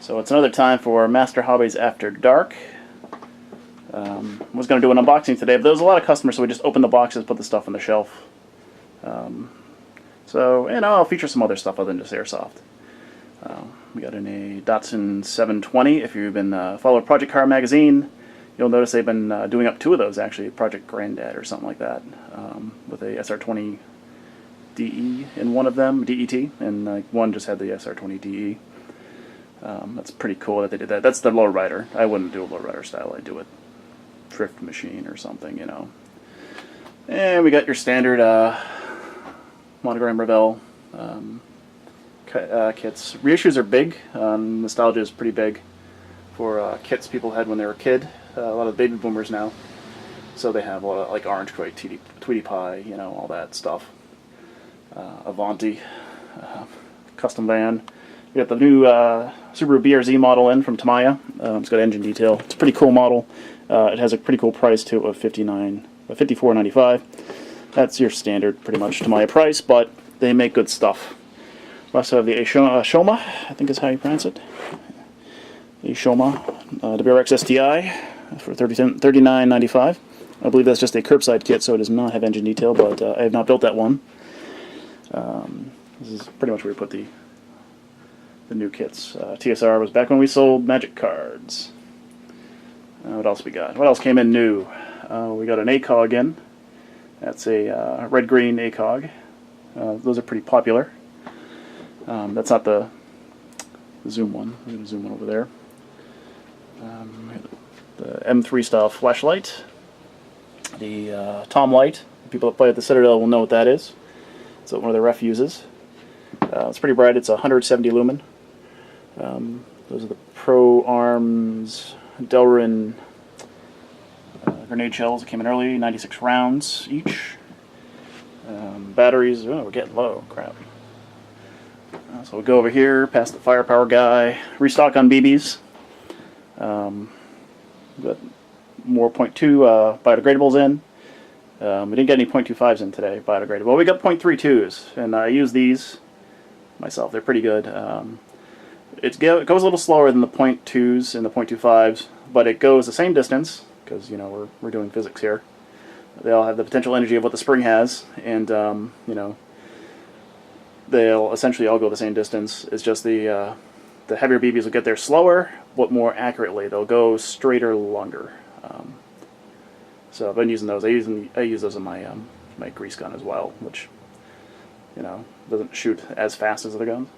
So it's another time for Master Hobbies After Dark. Was going to do an unboxing today, but there was a lot of customers, so we just opened the boxes, put the stuff on the shelf. So, I'll feature some other stuff other than just Airsoft. We got in a Datsun 720. If you've been following Project Car Magazine, you'll notice they've been doing up two of those, actually, Project Granddad or something like that, with a SR20 DE in one of them, DET, and one just had the SR20 DE. That's pretty cool that they did that. That's the lowrider. I wouldn't do a lowrider style. I'd do a drift machine or something, And we got your standard Monogram Revell kits. Reissues are big. Nostalgia is pretty big for kits people had when they were a kid. A lot of baby boomers now. So they have a lot of like Orange Crate, Tweety Pie, all that stuff. Avanti, custom van. We got the new Subaru BRZ model in from Tamiya. It's got engine detail. It's a pretty cool model. It has a pretty cool price to it of $54.95. That's your standard, pretty much, Tamiya price, but they make good stuff. We also have the Shoma, I think is how you pronounce it. The Shoma WRX STI for $39.95. I believe that's just a curbside kit, so it does not have engine detail, but I have not built that one. This is pretty much where we put the new kits. TSR was back when we sold Magic cards. What else we got? What else came in new? We got an ACOG in. That's a red-green ACOG. Those are pretty popular. That's not the zoom one. I'm going to zoom one over there. The M3 style flashlight. The Tom Light. People that play at the Citadel will know what that is. It's one of the ref uses. It's pretty bright. It's 170 lumen. Those are the Pro Arms Delrin grenade shells that came in early, 96 rounds each. Batteries, we're getting low, crap. So we'll go over here, past the firepower guy, restock on BBs. Got more .2 biodegradables in. We didn't get any .25s in today, biodegradable. Well, we got .32s, and I use these myself. They're pretty good. It goes a little slower than the .2s and the .25s, but it goes the same distance, because, we're doing physics here. They all have the potential energy of what the spring has, and, they'll essentially all go the same distance. It's just the heavier BBs will get there slower, but more accurately. They'll go straighter, longer. So I've been using those. I use those in my my grease gun as well, which doesn't shoot as fast as other guns,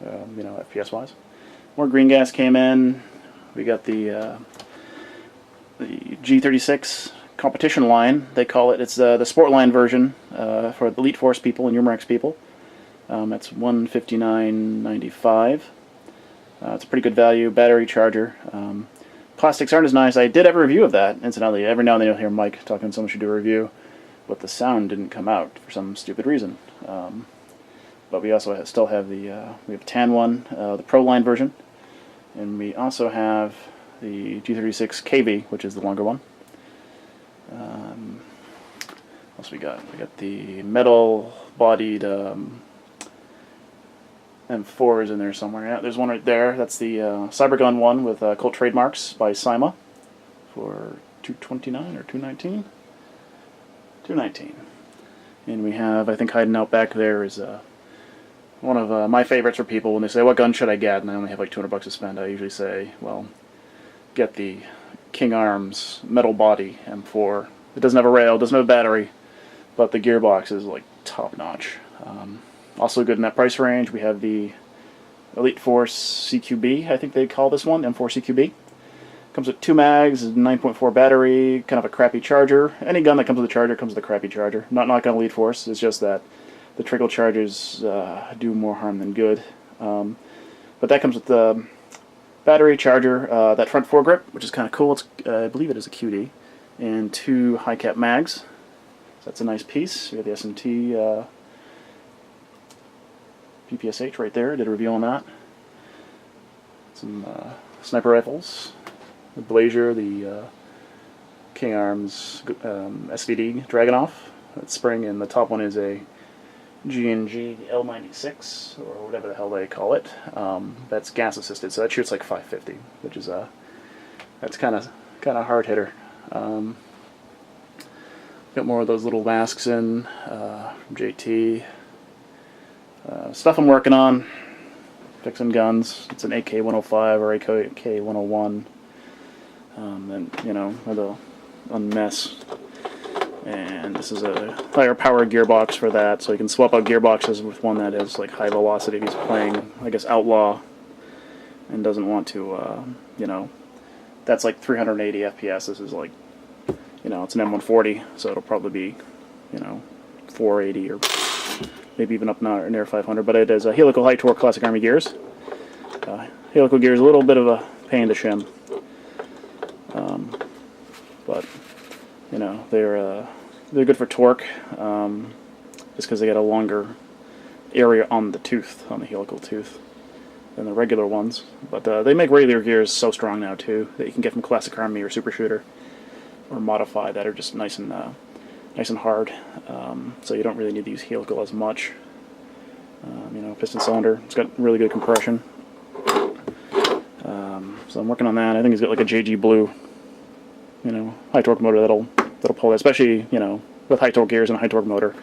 FPS wise. More green gas came in. We got the G36 competition line. They call it. It's the sport line version for the Elite Force people and Umarex people. That's $159.95. It's a pretty good value. Battery charger. Plastics aren't as nice. I did have a review of that, incidentally. Every now and then you'll hear Mike talking someone should do a review, but the sound didn't come out for some stupid reason. But we also still have we have tan one, the Pro line version, and we also have the G36 KV, which is the longer one. What else we got? We got the metal-bodied M4 is in there somewhere. Yeah, there's one right there. That's the Cybergun one with Colt trademarks by Cyma for $229 or $219. $219. And we have, I think, hiding out back there is one of my favorites for people when they say, "What gun should I get?" and I only have like $200 to spend. I usually say, well, get the King Arms metal body M4. It doesn't have a rail, doesn't have a battery, but the gearbox is like top notch. Also good in that price range. We have the Elite Force CQB, I think they call this one, M4 CQB. Comes with 2 mags, 9.4 battery, kind of a crappy charger. Any gun that comes with a charger comes with a crappy charger. Not on Elite Force, it's just that the trickle charges do more harm than good. But that comes with the battery, charger, that front foregrip, which is kind of cool. It's, I believe it is a QD, and 2 high cap mags. So that's a nice piece. We got the S&T PPSH right there. Did a review on that. Some sniper rifles. The Blazer, the King Arms SVD Dragunov. That spring, and the top one is a G&G L96 or whatever the hell they call it. That's gas assisted, so that shoots like 550, which is that's kind of hard hitter. Got more of those little masks in from JT. Stuff I'm working on, fixing guns. It's an AK-105 or AK-101. And you know, a mess. And this is a higher power gearbox for that, so you can swap out gearboxes with one that is like high velocity if he's playing, I guess, Outlaw and doesn't want to, you know, that's like 380 FPS. This is like, you know, it's an M140, so it'll probably be, you know, 480 or maybe even up near 500. But it is a helical high torque classic Army gears. Helical gears, a little bit of a pain to shim, but you know, they're good for torque, just because they got a longer area on the tooth, on the helical tooth, than the regular ones. But they make regular gears so strong now too that you can get from Classic Army or Super Shooter or Modify that are just nice and hard. So you don't really need to use helical as much. You know, piston cylinder, it's got really good compression. So I'm working on that. I think it's got like a JG Blue, you know, high torque motor that'll pull that, especially, you know, with high torque gears and a high torque motor.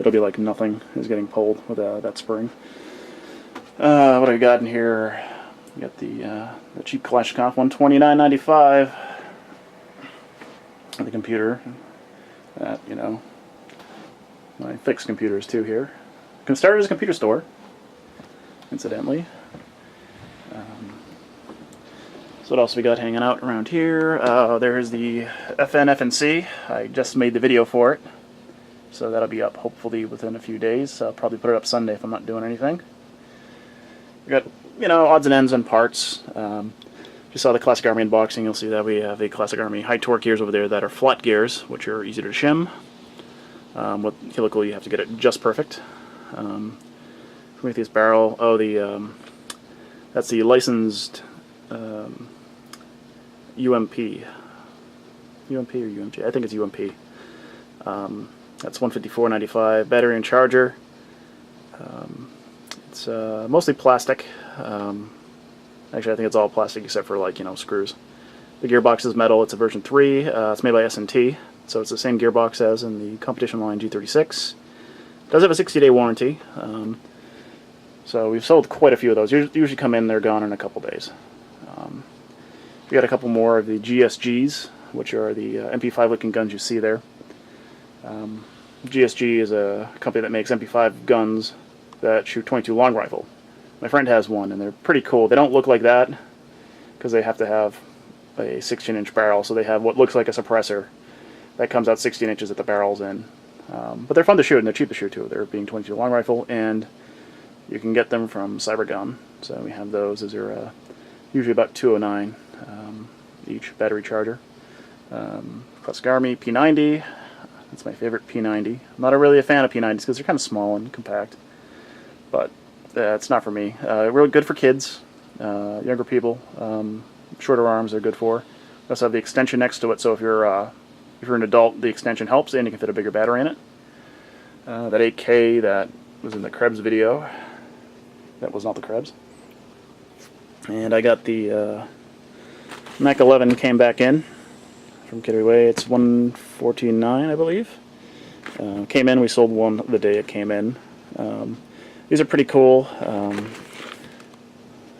It'll be like nothing is getting pulled with that spring. What have we got in here? We got the cheap Kalashnikov, $129.95. The computer. That, you know, my fixed computers too here. Started as a computer store, incidentally. So what else we got hanging out around here? There's the FNC. I just made the video for it, so that'll be up hopefully within a few days. I'll probably put it up Sunday if I'm not doing anything. We got, you know, odds and ends and parts. If you saw the Classic Army unboxing, you'll see that we have the Classic Army high torque gears over there that are flat gears, which are easier to shim. With helical, you have to get it just perfect. With this barrel, that's the licensed UMP or UMG? I think it's UMP. That's $154.95. Battery and charger. It's mostly plastic. Actually, I think it's all plastic except for, like, you know, screws. The gearbox is metal. It's a version 3. It's made by S&T, so it's the same gearbox as in the competition line G36. It does have a 60-day warranty. So we've sold quite a few of those. Usually come in, they're gone in a couple days. We got a couple more of the GSGs, which are the MP5 looking guns you see there. GSG is a company that makes MP5 guns that shoot .22 long rifle. My friend has one, and they're pretty cool. They don't look like that because they have to have a 16-inch barrel, so they have what looks like a suppressor that comes out 16 inches at the barrel's in. But they're fun to shoot, and they're cheap to shoot too. They're being .22 long rifle, and you can get them from Cybergun. So we have those. Those are usually about $209 each. Battery charger. Classic Army P90. That's my favorite P90. I'm not really a fan of P90s because they're kind of small and compact, but it's not for me. Really good for kids, younger people. Shorter arms are good for. We also have the extension next to it, so if you're an adult, the extension helps, and you can fit a bigger battery in it. That 8K that was in the Krebs video. That was not the Krebs. And I got the Mac 11 came back in from Kitaway. It's $114.9, I believe. Came in. We sold one the day it came in. These are pretty cool.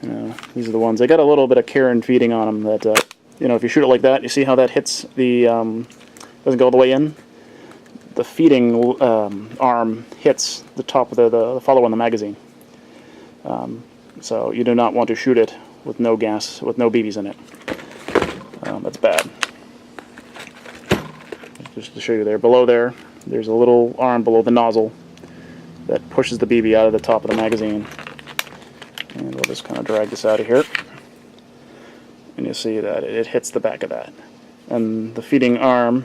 You know, these are the ones. They got a little bit of care and feeding on them. That you know, if you shoot it like that, you see how that hits the doesn't go all the way in. The feeding arm hits the top of the follower on the magazine. So you do not want to shoot it with no gas, with no BBs in it. That's bad. Just to show you there, below there's a little arm below the nozzle that pushes the BB out of the top of the magazine. And we'll just kind of drag this out of here. And you'll see that it hits the back of that. And the feeding arm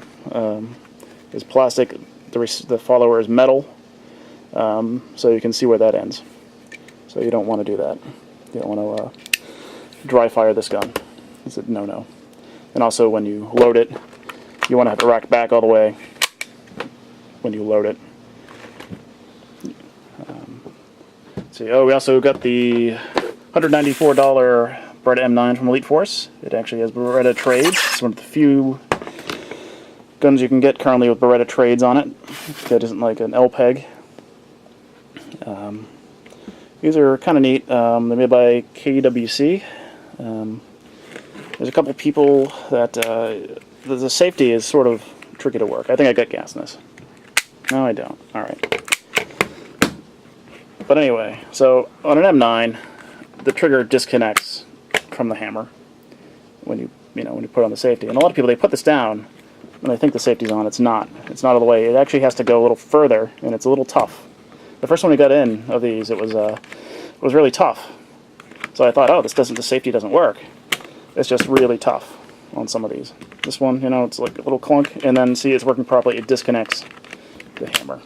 is plastic. The follower is metal. So you can see where that ends. So you don't want to do that. You don't want to dry fire this gun. It's a no-no. And also when you load it, you want to have the rack back all the way when you load it. see. Oh, we also got the $194 Beretta M9 from Elite Force. It actually has Beretta trades. It's one of the few guns you can get currently with Beretta trades on it. That isn't like an L-peg. These are kind of neat. They're made by KWC. There's a couple people that the safety is sort of tricky to work. I think I got gas in this. No, I don't. All right. But anyway, so on an M9, the trigger disconnects from the hammer when you put on the safety. And a lot of people, they put this down when they think the safety's on. It's not. It's not all the way. It actually has to go a little further, and it's a little tough. The first one we got in of these, it was really tough. So I thought, oh, the safety doesn't work. It's just really tough on some of these. This one, it's like a little clunk, and then see, it's working properly. It disconnects the hammer,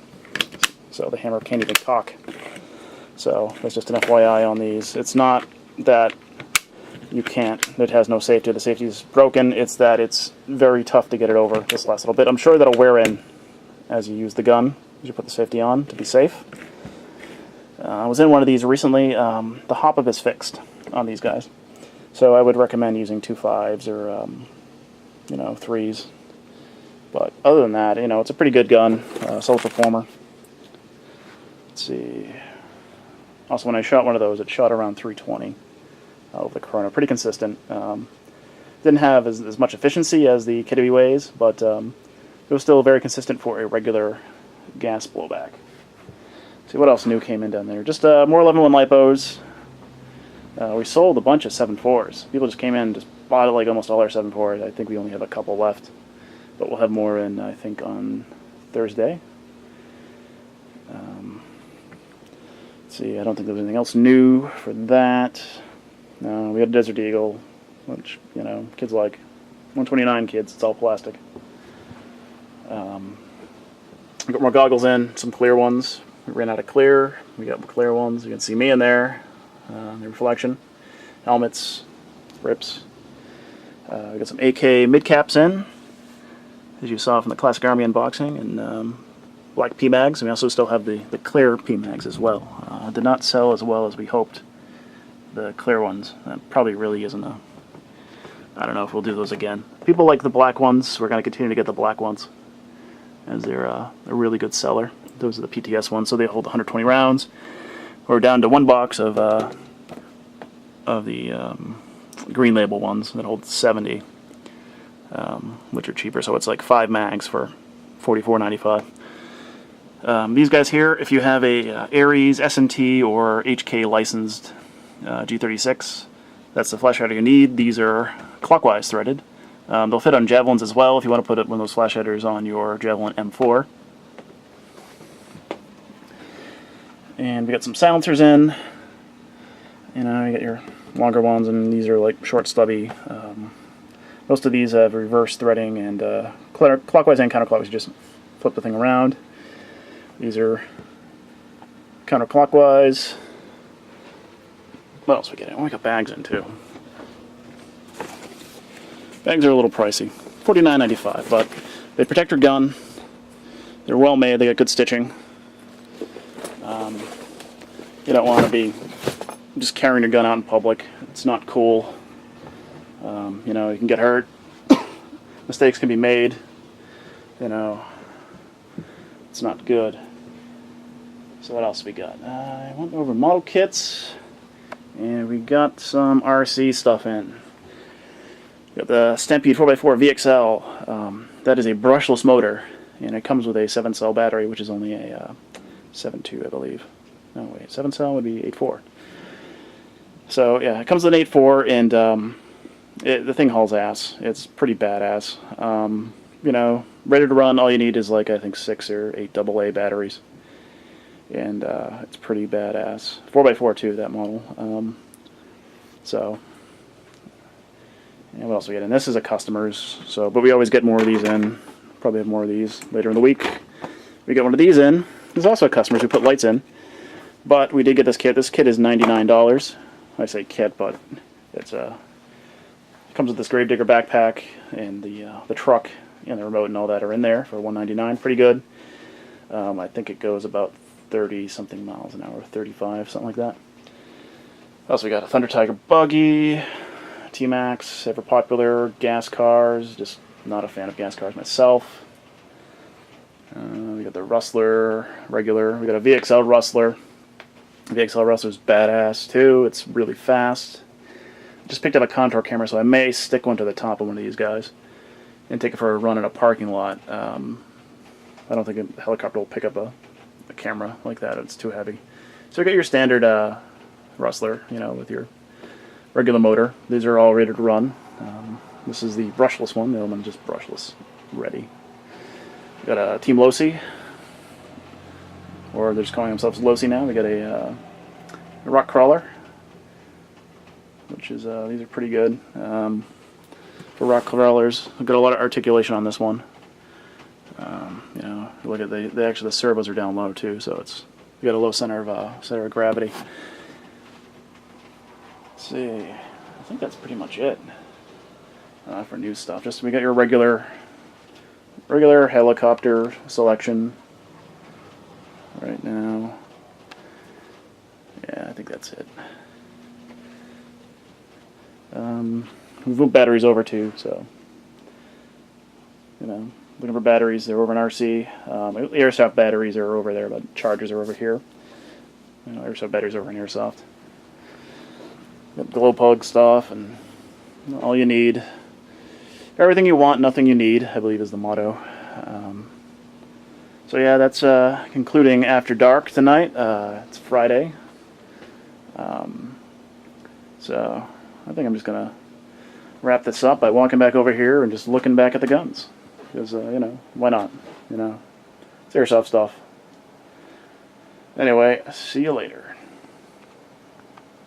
so the hammer can't even cock. So that's just an FYI on these. It's not that you can't. It has no safety. The safety is broken. It's that it's very tough to get it over this last little bit. I'm sure that'll wear in as you use the gun, as you put the safety on to be safe. I was in one of these recently. The hop up is fixed on these guys, so I would recommend using 2.5s or 3s. But other than that, it's a pretty good gun, solid performer. Let's see. Also, when I shot one of those, it shot around 320 with the Corona. Pretty consistent. Didn't have as much efficiency as the KWAs, but it was still very consistent for a regular gas blowback. Let's see what else new came in down there. Just more 11-1 lipos. We sold a bunch of 7.4s. People just came in and just bought like almost all our 7.4s. I think we only have a couple left, but we'll have more in, I think, on Thursday. Let's see, I don't think there was anything else new for that. No, we had a Desert Eagle, which, kids like. 129 kids, it's all plastic. We got more goggles in, some clear ones. We ran out of clear. We got clear ones. You can see me in there, the reflection. Helmets, grips. We got some AK mid-caps in, as you saw from the Classic Army unboxing, and black PMags. And we also still have the clear PMags as well. Did not sell as well as we hoped, the clear ones. That probably really isn't a... I don't know if we'll do those again. People like the black ones. We're going to continue to get the black ones, as they're a really good seller. Those are the PTS ones, so they hold 120 rounds. We're down to one box of the green label ones that hold 70, which are cheaper. So it's like 5 mags for $44.95. These guys here, if you have a Ares, S&T, or HK licensed G36, that's the flash hider you need. These are clockwise threaded. They'll fit on Javelins as well if you want to put one of those flash headers on your Javelin M4. And we got some silencers in. You got your longer ones, and these are like short, stubby. Most of these have reverse threading and clockwise and counterclockwise. You just flip the thing around. These are counterclockwise. What else we get in? Oh, we got bags in too. Bags are a little pricey, $49.95, but they protect your gun. They're well made. They got good stitching. You don't want to be just carrying your gun out in public. It's not cool. You can get hurt. Mistakes can be made. It's not good. So what else we got? I went over model kits, and we got some RC stuff in. We got the Stampede 4x4 VXL. That is a brushless motor, and it comes with a 7-cell battery, which is only a 7.2, I believe. No, wait, 7-cell would be 8.4. So yeah, it comes with an 8.4, and the thing hauls ass. It's pretty badass. Ready to run. All you need is like I think 6 or 8 AA batteries, and it's pretty badass. 4x4 too, that model. So yeah, what else we get in? This is a customer's. So, but we always get more of these in. Probably have more of these later in the week. We get one of these in. There's also customers who put lights in, but we did get this kit. This kit is $99. I say kit, but it's it comes with this Gravedigger backpack, and the truck and the remote and all that are in there for $199. Pretty good. I think it goes about 30 something miles an hour, 35, something like that. Also, we got a Thunder Tiger buggy, T-Max, ever popular, gas cars. Just not a fan of gas cars myself. We got the Rustler, regular. We got a VXL Rustler. The VXL Rustler's badass too. It's really fast. Just picked up a contour camera, so I may stick one to the top of one of these guys and take it for a run in a parking lot. I don't think a helicopter will pick up a camera like that. It's too heavy. So you got your standard Rustler, you know, with your regular motor. These are all ready to run. This is the brushless one. The other one's just brushless, ready. We got a Team Losi, or they're just calling themselves Losi now. We got a rock crawler, which is these are pretty good for rock crawlers. We've got a lot of articulation on this one. You know, look at the servos are down low too, so it's we got a low center of gravity. Let's see, I think that's pretty much it for new stuff. Just we got your regular helicopter selection right now. Yeah, I think that's it. We've moved batteries over too, so you know, looking for batteries. They're over in RC. Airsoft batteries are over there, but chargers are over here. You know, Airsoft batteries over in Airsoft. Got glow plug stuff and all you need. Everything you want, nothing you need, I believe is the motto. So yeah, that's concluding After Dark tonight. It's Friday. So I think I'm just going to wrap this up by walking back over here and just looking back at the guns. Because, you know, why not? You know, it's Airsoft stuff. Anyway, see you later.